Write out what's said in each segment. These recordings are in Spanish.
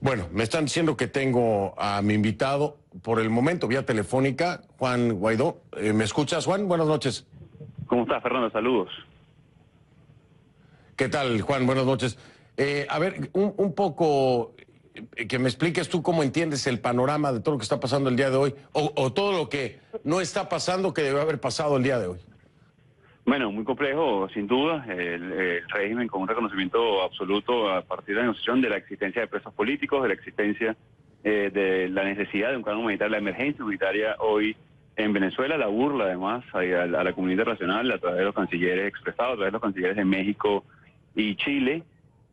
Bueno, me están diciendo que tengo a mi invitado por el momento vía telefónica, Juan Guaidó. ¿Me escuchas, Juan? Buenas noches. ¿Cómo estás, Fernando? Saludos. ¿Qué tal, Juan? Buenas noches. A ver, un poco que me expliques tú cómo entiendes el panorama de todo lo que está pasando el día de hoy o todo lo que no está pasando que debe haber pasado el día de hoy. Bueno, muy complejo, sin duda, el régimen con un reconocimiento absoluto a partir de la negociación de la existencia de presos políticos, de la existencia de la necesidad de un plan humanitario, la emergencia humanitaria hoy en Venezuela, la burla además a la comunidad internacional a través de los cancilleres expresados, a través de los cancilleres de México y Chile,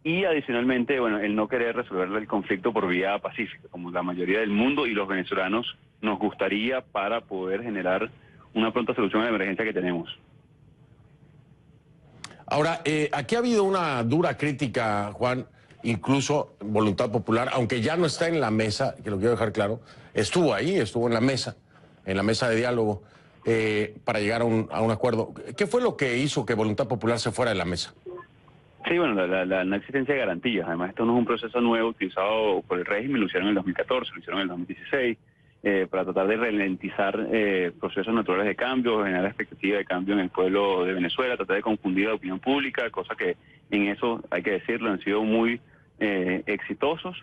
y adicionalmente, bueno, el no querer resolver el conflicto por vía pacífica, como la mayoría del mundo y los venezolanos nos gustaría para poder generar una pronta solución a la emergencia que tenemos. Ahora, aquí ha habido una dura crítica, Juan, incluso Voluntad Popular, aunque ya no está en la mesa, que lo quiero dejar claro, estuvo ahí, estuvo en la mesa de diálogo, para llegar a un acuerdo. ¿Qué fue lo que hizo que Voluntad Popular se fuera de la mesa? Sí, bueno, la no existencia de garantías. Además, esto no es un proceso nuevo utilizado por el régimen, lo hicieron en el 2014, lo hicieron en el 2016, para tratar de ralentizar procesos naturales de cambio, generar expectativa de cambio en el pueblo de Venezuela, tratar de confundir la opinión pública, cosa que en eso, hay que decirlo, han sido muy exitosos.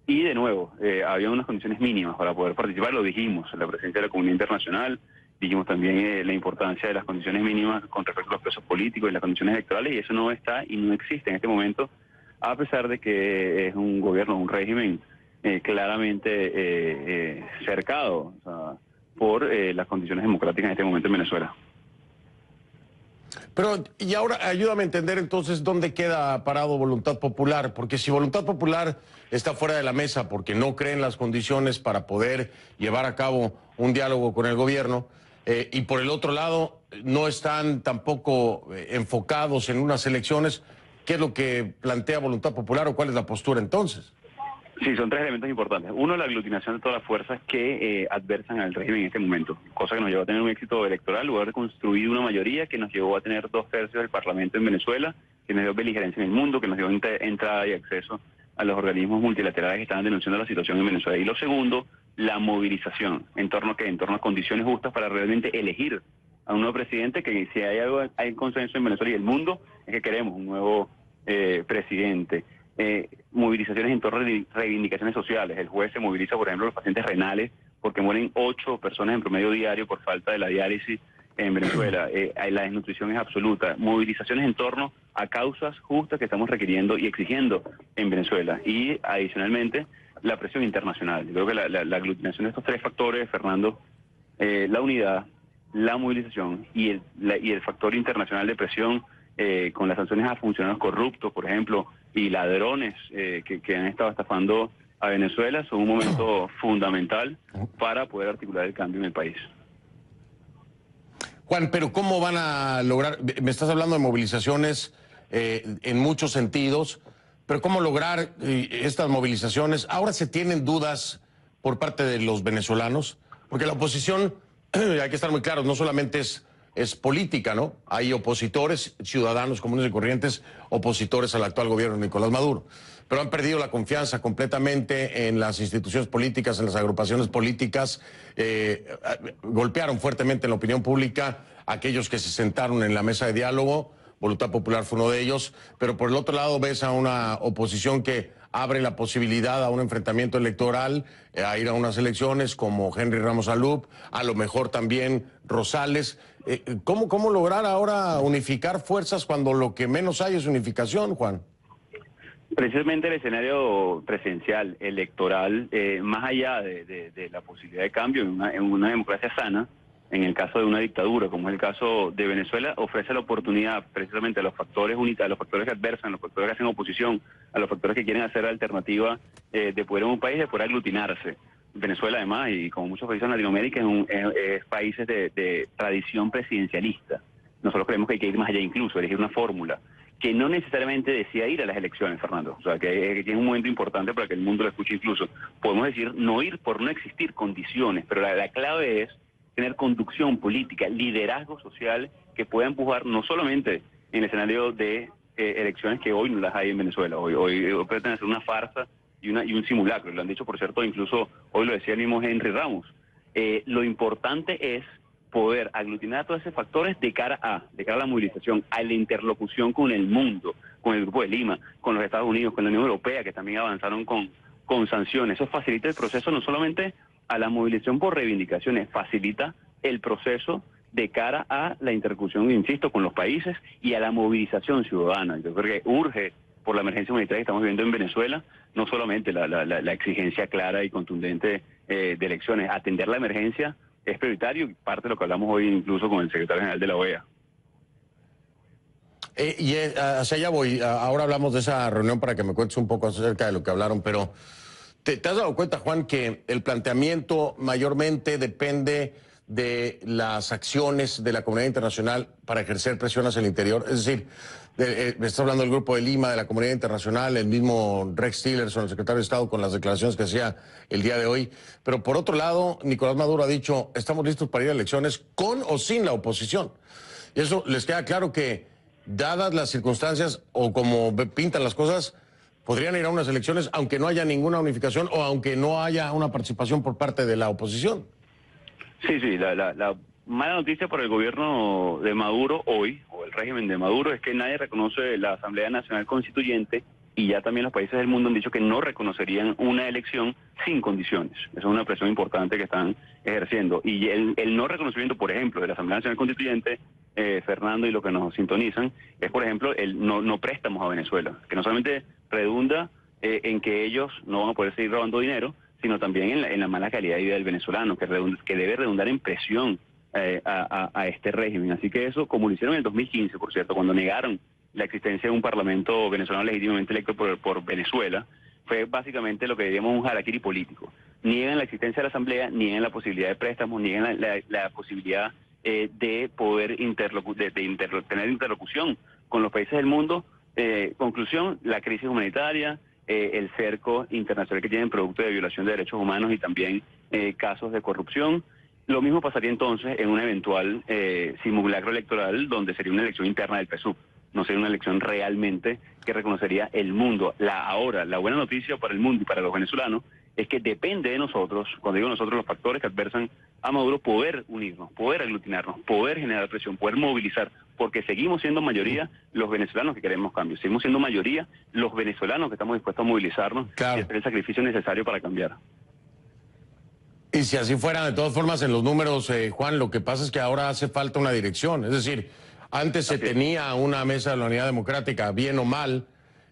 Y de nuevo, había unas condiciones mínimas para poder participar, lo dijimos, la presencia de la comunidad internacional, dijimos también la importancia de las condiciones mínimas con respecto a los presos políticos y las condiciones electorales, y eso no está y no existe en este momento, a pesar de que es un gobierno, un régimen claramente cercado, o sea, por las condiciones democráticas en este momento en Venezuela. Pero, y ahora ayúdame a entender entonces dónde queda parado Voluntad Popular, porque si Voluntad Popular está fuera de la mesa porque no cree en las condiciones para poder llevar a cabo un diálogo con el gobierno, y por el otro lado no están tampoco enfocados en unas elecciones, ¿qué es lo que plantea Voluntad Popular o cuál es la postura entonces? Sí, son tres elementos importantes. Uno, la aglutinación de todas las fuerzas que adversan al régimen en este momento, cosa que nos llevó a tener un éxito electoral, lugar de construir una mayoría que nos llevó a tener 2/3 del Parlamento en Venezuela, que nos dio beligerancia en el mundo, que nos dio entrada y acceso a los organismos multilaterales que estaban denunciando la situación en Venezuela. Y lo segundo, la movilización. ¿En torno a qué? En torno a condiciones justas para realmente elegir a un nuevo presidente, que si hay algo, hay consenso en Venezuela y el mundo, es que queremos un nuevo presidente. Movilizaciones en torno a reivindicaciones sociales. El juez se moviliza, por ejemplo, los pacientes renales, porque mueren 8 personas en promedio diario por falta de la diálisis en Venezuela. La desnutrición es absoluta. Movilizaciones en torno a causas justas que estamos requiriendo y exigiendo en Venezuela. Y adicionalmente, la presión internacional. Yo creo que la aglutinación de estos tres factores, Fernando, la unidad, la movilización y el factor internacional de presión, con las sanciones a funcionarios corruptos, por ejemplo, y ladrones que han estado estafando a Venezuela, son un momento fundamental para poder articular el cambio en el país. Juan, pero ¿cómo van a lograr? Me estás hablando de movilizaciones en muchos sentidos, pero ¿cómo lograr estas movilizaciones? Ahora se tienen dudas por parte de los venezolanos, porque la oposición, hay que estar muy claros, no solamente es política, ¿no? Hay opositores, ciudadanos comunes y corrientes, opositores al actual gobierno de Nicolás Maduro, pero han perdido la confianza completamente en las instituciones políticas, en las agrupaciones políticas, golpearon fuertemente en la opinión pública a aquellos que se sentaron en la mesa de diálogo. Voluntad Popular fue uno de ellos, pero por el otro lado ves a una oposición que abre la posibilidad a un enfrentamiento electoral, a ir a unas elecciones como Henry Ramos Alup, a lo mejor también Rosales. ¿Cómo lograr ahora unificar fuerzas cuando lo que menos hay es unificación, Juan? Precisamente el escenario presidencial, electoral, más allá de la posibilidad de cambio en una democracia sana, en el caso de una dictadura, como es el caso de Venezuela, ofrece la oportunidad precisamente a los factores a los factores que adversan, a los factores que hacen oposición, a los factores que quieren hacer alternativa de poder en un país, de poder aglutinarse. Venezuela, además, y como muchos países en Latinoamérica, es países de tradición presidencialista. Nosotros creemos que hay que ir más allá, incluso elegir una fórmula que no necesariamente decía ir a las elecciones, Fernando. O sea, que es un momento importante para que el mundo lo escuche incluso. Podemos decir no ir por no existir condiciones, pero la clave es tener conducción política, liderazgo social que pueda empujar no solamente en el escenario de elecciones que hoy no las hay en Venezuela. Hoy pretende ser una farsa y un simulacro. Lo han dicho, por cierto, incluso hoy lo decía el mismo Henry Ramos. Lo importante es poder aglutinar todos esos factores de cara a la movilización, a la interlocución con el mundo, con el Grupo de Lima, con los Estados Unidos, con la Unión Europea, que también avanzaron con sanciones. Eso facilita el proceso no solamente a la movilización por reivindicaciones, facilita el proceso de cara a la interlocución, insisto, con los países y a la movilización ciudadana. Yo creo que urge, por la emergencia humanitaria que estamos viviendo en Venezuela, no solamente la exigencia clara y contundente de elecciones, atender la emergencia es prioritario, parte de lo que hablamos hoy incluso con el secretario general de la OEA. Hacia allá voy. Ahora hablamos de esa reunión para que me cuentes un poco acerca de lo que hablaron, pero ¿te has dado cuenta, Juan, que el planteamiento mayormente depende de las acciones de la comunidad internacional para ejercer presión hacia el interior? Es decir, me está hablando del Grupo de Lima, de la comunidad internacional, el mismo Rex Tillerson, el secretario de Estado, con las declaraciones que hacía el día de hoy. Pero por otro lado, Nicolás Maduro ha dicho, estamos listos para ir a elecciones con o sin la oposición. Y eso les queda claro que, dadas las circunstancias o como pintan las cosas, podrían ir a unas elecciones aunque no haya ninguna unificación o aunque no haya una participación por parte de la oposición. Sí, la mala noticia para el gobierno de Maduro hoy, o el régimen de Maduro, es que nadie reconoce la Asamblea Nacional Constituyente y ya también los países del mundo han dicho que no reconocerían una elección sin condiciones. Esa es una presión importante que están ejerciendo. Y el no reconocimiento, por ejemplo, de la Asamblea Nacional Constituyente, Fernando, y lo que nos sintonizan, es, por ejemplo, el no préstamos a Venezuela, que no solamente redunda en que ellos no van a poder seguir robando dinero, sino también en la mala calidad de vida del venezolano, que debe redundar en presión a este régimen. Así que eso, como lo hicieron en el 2015, por cierto, cuando negaron la existencia de un parlamento venezolano legítimamente electo por Venezuela, fue básicamente lo que diríamos un harakiri político. Niegan la existencia de la Asamblea, niegan la posibilidad de préstamos, niegan la posibilidad de poder tener interlocución con los países del mundo. Conclusión, la crisis humanitaria, el cerco internacional que tienen producto de violación de derechos humanos y también casos de corrupción. Lo mismo pasaría entonces en un eventual simulacro electoral donde sería una elección interna del PSUV. No sería una elección realmente que reconocería el mundo. Ahora, la buena noticia para el mundo y para los venezolanos es que depende de nosotros, cuando digo nosotros, los factores que adversan a Maduro, poder unirnos, poder aglutinarnos, poder generar presión, poder movilizar, porque seguimos siendo mayoría los venezolanos que queremos cambios, seguimos siendo mayoría los venezolanos que estamos dispuestos a movilizarnos y hacer el sacrificio necesario para cambiar. Y si así fuera, de todas formas, en los números, Juan, lo que pasa es que ahora hace falta una dirección. Es decir, antes se tenía una mesa de la Unidad Democrática, bien o mal,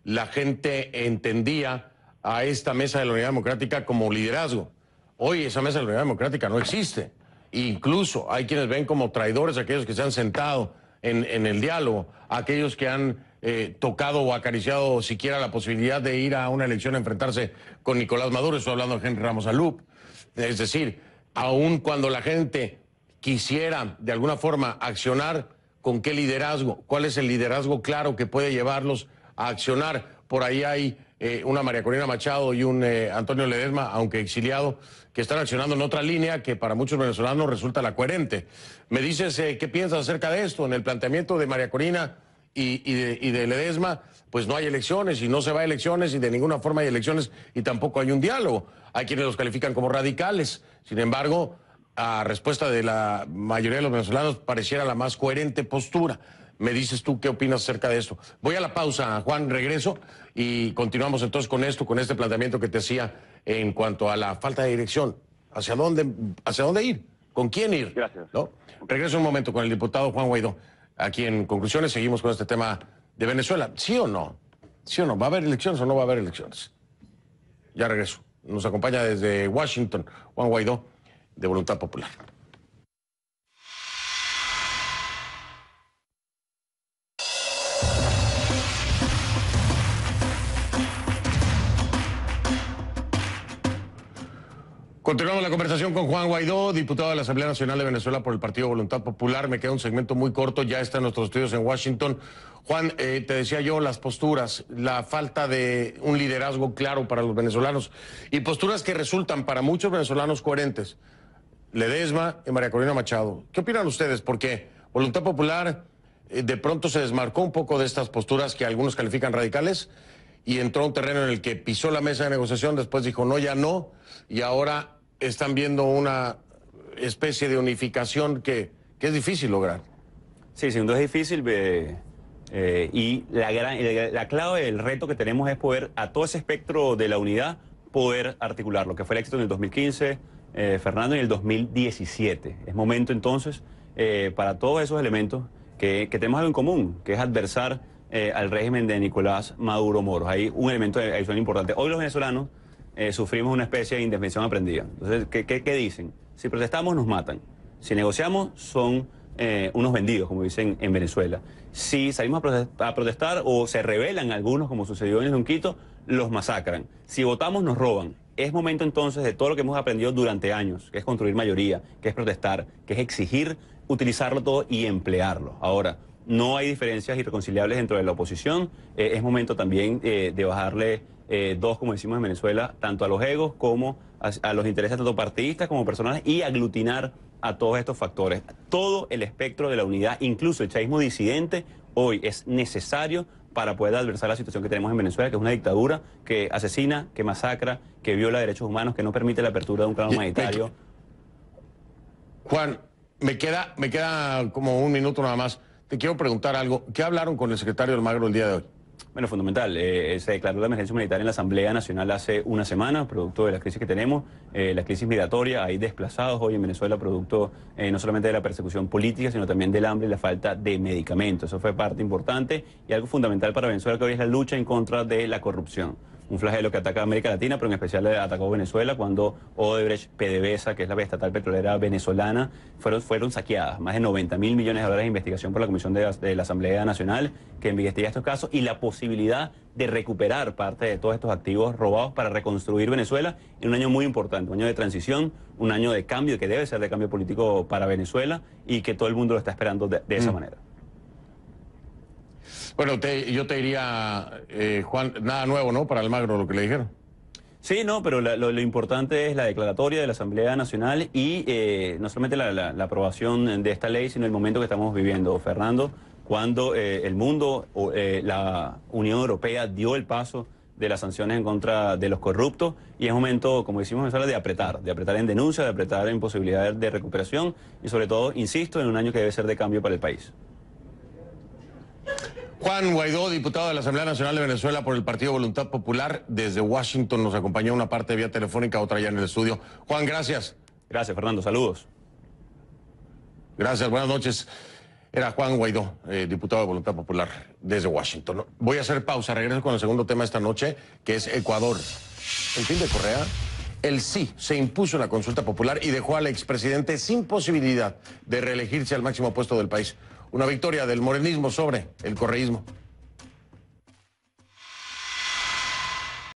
la gente entendía a esta mesa de la Unidad Democrática como liderazgo. Hoy esa mesa de la Unidad Democrática no existe. Incluso hay quienes ven como traidores a aquellos que se han sentado en el diálogo, a aquellos que han tocado o acariciado siquiera la posibilidad de ir a una elección a enfrentarse con Nicolás Maduro. Estoy hablando de Henry Ramos Alup. Es decir, aun cuando la gente quisiera de alguna forma accionar, ¿con qué liderazgo? ¿Cuál es el liderazgo claro que puede llevarlos a accionar? Por ahí hay una María Corina Machado y un Antonio Ledesma, aunque exiliado, que están accionando en otra línea que para muchos venezolanos resulta la coherente. Me dices, ¿qué piensas acerca de esto? En el planteamiento de María Corina y de Ledesma, pues no hay elecciones y no se va a elecciones y de ninguna forma hay elecciones y tampoco hay un diálogo. Hay quienes los califican como radicales. Sin embargo, a respuesta de la mayoría de los venezolanos pareciera la más coherente postura. Me dices tú qué opinas acerca de esto. Voy a la pausa, Juan, regreso y continuamos entonces con esto, con este planteamiento que te hacía en cuanto a la falta de dirección. ¿Hacia dónde ir? ¿Con quién ir? Gracias. ¿No? Regreso un momento con el diputado Juan Guaidó. Aquí en conclusiones seguimos con este tema de Venezuela. ¿Sí o no? ¿Sí o no? ¿Va a haber elecciones o no va a haber elecciones? Ya regreso. Nos acompaña desde Washington Juan Guaidó, de Voluntad Popular. Continuamos la conversación con Juan Guaidó, diputado de la Asamblea Nacional de Venezuela por el Partido Voluntad Popular. Me queda un segmento muy corto, ya está en nuestros estudios en Washington. Juan, te decía yo, las posturas, la falta de un liderazgo claro para los venezolanos y posturas que resultan para muchos venezolanos coherentes. Ledesma y María Corina Machado. ¿Qué opinan ustedes? Porque Voluntad Popular de pronto se desmarcó un poco de estas posturas que algunos califican radicales y entró a un terreno en el que pisó la mesa de negociación, después dijo no, ya no, y ahora están viendo una especie de unificación que es difícil lograr. Sí, sin duda es difícil. Y la clave del reto que tenemos es poder, a todo ese espectro de la unidad, poder articular lo que fue el éxito en el 2015, Fernando, en el 2017. Es momento entonces para todos esos elementos que tenemos algo en común, que es adversar al régimen de Nicolás Maduro Moros. Hay un elemento adicional importante. Hoy los venezolanos sufrimos una especie de indefensión aprendida. Entonces, ¿qué dicen? Si protestamos, nos matan. Si negociamos, son unos vendidos, como dicen en Venezuela. Si salimos a protestar o se rebelan algunos, como sucedió en el Unquito, los masacran. Si votamos, nos roban. Es momento entonces de todo lo que hemos aprendido durante años, que es construir mayoría, que es protestar, que es exigir, utilizarlo todo y emplearlo. Ahora, no hay diferencias irreconciliables dentro de la oposición. Es momento también de bajarle dos, como decimos en Venezuela, tanto a los egos como a los intereses tanto partidistas como personales y aglutinar a todos estos factores. Todo el espectro de la unidad, incluso el chavismo disidente, hoy es necesario para poder adversar la situación que tenemos en Venezuela, que es una dictadura que asesina, que masacra, que viola derechos humanos, que no permite la apertura de un canal humanitario. Juan, me queda como un minuto nada más. Te quiero preguntar algo. ¿Qué hablaron con el secretario Almagro el día de hoy? Bueno, fundamental. Se declaró la emergencia humanitaria en la Asamblea Nacional hace una semana, producto de la crisis que tenemos, la crisis migratoria. Hay desplazados hoy en Venezuela, producto no solamente de la persecución política, sino también del hambre y la falta de medicamentos. Eso fue parte importante y algo fundamental para Venezuela, que hoy es la lucha en contra de la corrupción. Un flagelo que ataca a América Latina, pero en especial atacó a Venezuela cuando Odebrecht, PDVSA, que es la estatal petrolera venezolana, fueron saqueadas. Más de 90.000 millones de dólares de investigación por la Comisión de la Asamblea Nacional que investiga estos casos y la posibilidad de recuperar parte de todos estos activos robados para reconstruir Venezuela en un año muy importante, un año de transición, un año de cambio que debe ser de cambio político para Venezuela y que todo el mundo lo está esperando de esa manera. Bueno, yo te diría, Juan, nada nuevo, ¿no? Para Almagro, lo que le dijeron. Sí, no, pero lo importante es la declaratoria de la Asamblea Nacional y no solamente la aprobación de esta ley, sino el momento que estamos viviendo, Fernando, cuando el mundo, la Unión Europea dio el paso de las sanciones en contra de los corruptos y es momento, como decimos en Venezuela, de apretar en denuncia, de apretar en posibilidades de recuperación y sobre todo, insisto, en un año que debe ser de cambio para el país. Juan Guaidó, diputado de la Asamblea Nacional de Venezuela por el Partido Voluntad Popular, desde Washington nos acompañó una parte vía telefónica, otra ya en el estudio. Juan, gracias. Gracias, Fernando. Saludos. Gracias, buenas noches. Era Juan Guaidó, diputado de Voluntad Popular desde Washington. Voy a hacer pausa, regreso con el segundo tema esta noche, que es Ecuador. En fin de Correa, el sí se impuso en la consulta popular y dejó al expresidente sin posibilidad de reelegirse al máximo puesto del país. Una victoria del morenismo sobre el correísmo.